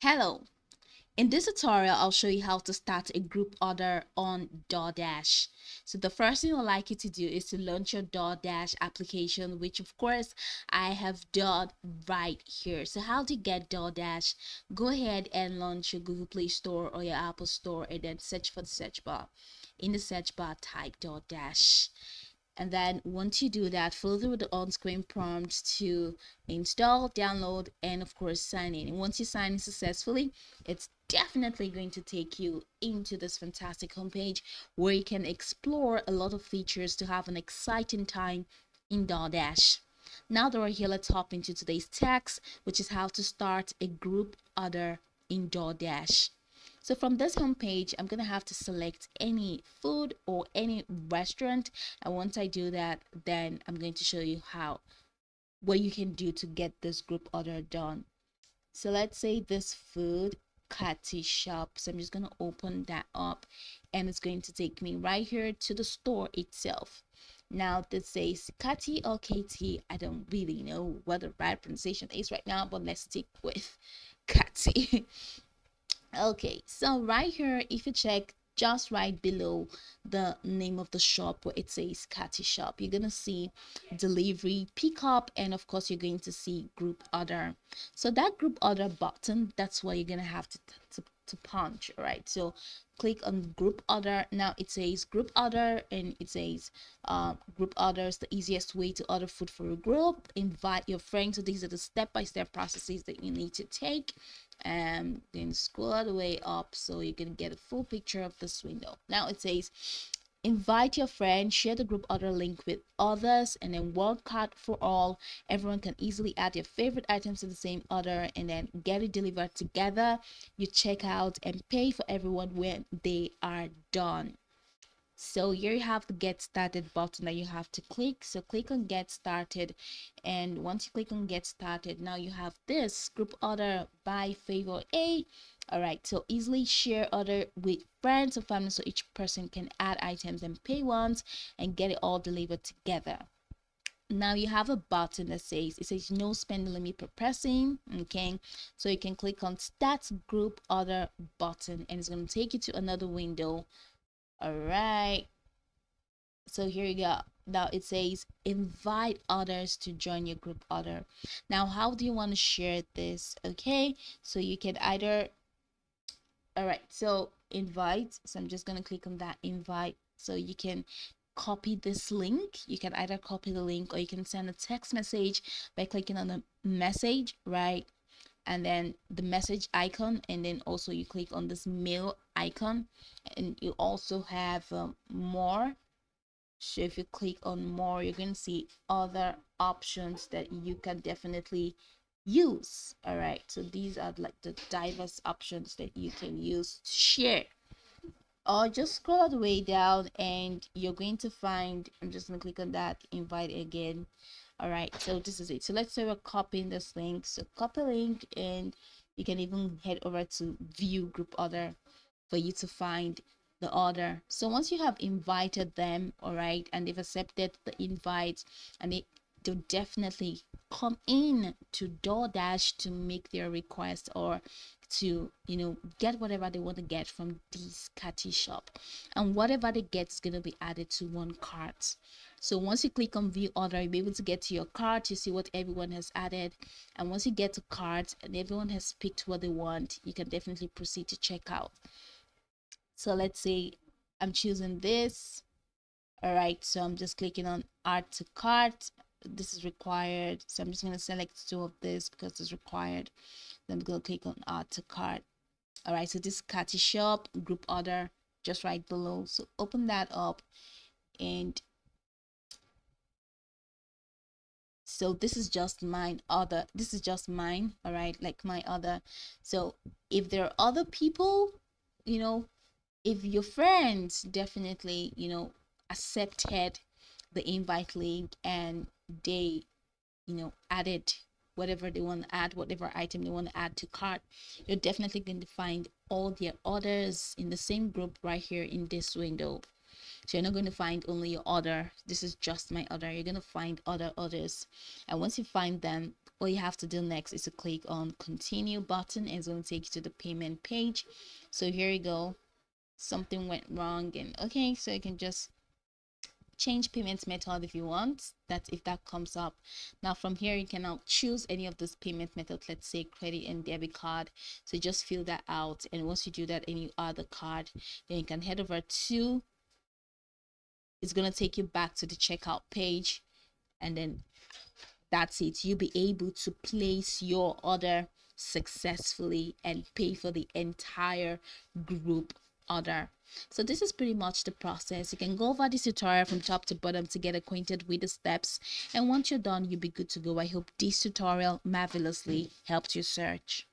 Hello. In this tutorial, I'll show you how to start a group order on Doordash. So the first thing I'd like you to do is to launch your Doordash application, which of course I have done right here. So how do you get Doordash? Go ahead and launch your Google Play Store or your Apple Store and then search for the search bar. In the search bar, type Doordash. And then once you do that, follow through the on-screen prompts to install, download, and of course sign in. And once you sign in successfully, it's definitely going to take you into this fantastic homepage where you can explore a lot of features to have an exciting time in Doordash. Now that we're here, let's hop into today's text, which is how to start a group order in Doordash. So from this homepage, I'm gonna have to select any food or any restaurant. And once I do that, then I'm going to show you what you can do to get this group order done. So let's say this food Catty shop. So I'm just gonna open that up and it's going to take me right here to the store itself. Now this says Catty or KT. I don't really know what the right pronunciation is right now, but let's stick with Catty. Okay, so right here, if you check just right below the name of the shop where it says Catty Shop, you're gonna see delivery, pickup, and of course you're going to see group order. So that group order button, that's what you're gonna have to punch. All right, so click on group order. Now it says group order and it says group orders, the easiest way to order food for a group. Invite your friends. So these are the step-by-step processes that you need to take, and then scroll all the way up so you can get a full picture of this window. Now it says invite your friends, share the group order link with others, and then one cart for all. Everyone can easily add your favorite items to the same order and then get it delivered together. You check out and pay for everyone when they are done. So here you have the get started button that you have to click. So click on get started, and once you click on get started, now you have this group order by favor A. All right, so easily share order with friends or family so each person can add items and pay once and get it all delivered together. Now you have a button that says no spend limit per person. Okay, so you can click on start group order button and it's going to take you to another window. All right, so here you go. Now it says invite others to join your group order. Now how do you want to share this? Okay, so you can either, all right, so invite, so I'm just going to click on that invite. So you can copy this link. You can either copy the link or you can send a text message by clicking on the message, right? And then the message icon, and then also you click on this mail icon, and you also have more. So if you click on more, you're going to see other options that you can definitely use. All right, so these are like the diverse options that you can use to share. Or just scroll all the way down and you're going to find, I'm just going to click on that invite again. All right, so this is it. So let's say we're copying this link. So copy link, and you can even head over to view group order for you to find the order. So once you have invited them, all right, and they've accepted the invite, and they'll definitely come in to DoorDash to make their request or to get whatever they want to get from this catty shop, and whatever they get is going to be added to one cart. So once you click on view order, you'll be able to get to your cart. You see what everyone has added, and once you get to cart and everyone has picked what they want, you can definitely proceed to checkout. So let's say I'm choosing this. All right, so I'm just clicking on add to cart. This is required, so I'm just going to select two of this because it's required. Then I'm going to click on add to cart. All right, so this catty shop group order just right below. So open that up, and so this is just mine other, this is just mine, all right, like my other. So if there are other people, you know if your friends definitely accepted the invite link and they added whatever they want to add, whatever item they want to add to cart, you're definitely going to find all their orders in the same group right here in this window. So you're not going to find only your order. This is just my order. You're going to find other orders. And once you find them, What you have to do next is to click on continue button, and it's going to take you to the payment page. So here you go. Something went wrong, and okay, so you can just change payment method if you want that, if that comes up. Now from here you can now choose any of those payment methods, let's say credit and debit card. So just fill that out, and once you do that and you add the card, then you can head over to, it's going to take you back to the checkout page, and then that's it. You'll be able to place your order successfully and pay for the entire group order. So this is pretty much the process. You can go over this tutorial from top to bottom to get acquainted with the steps, and once you're done, you'll be good to go. I hope this tutorial marvelously helped you search.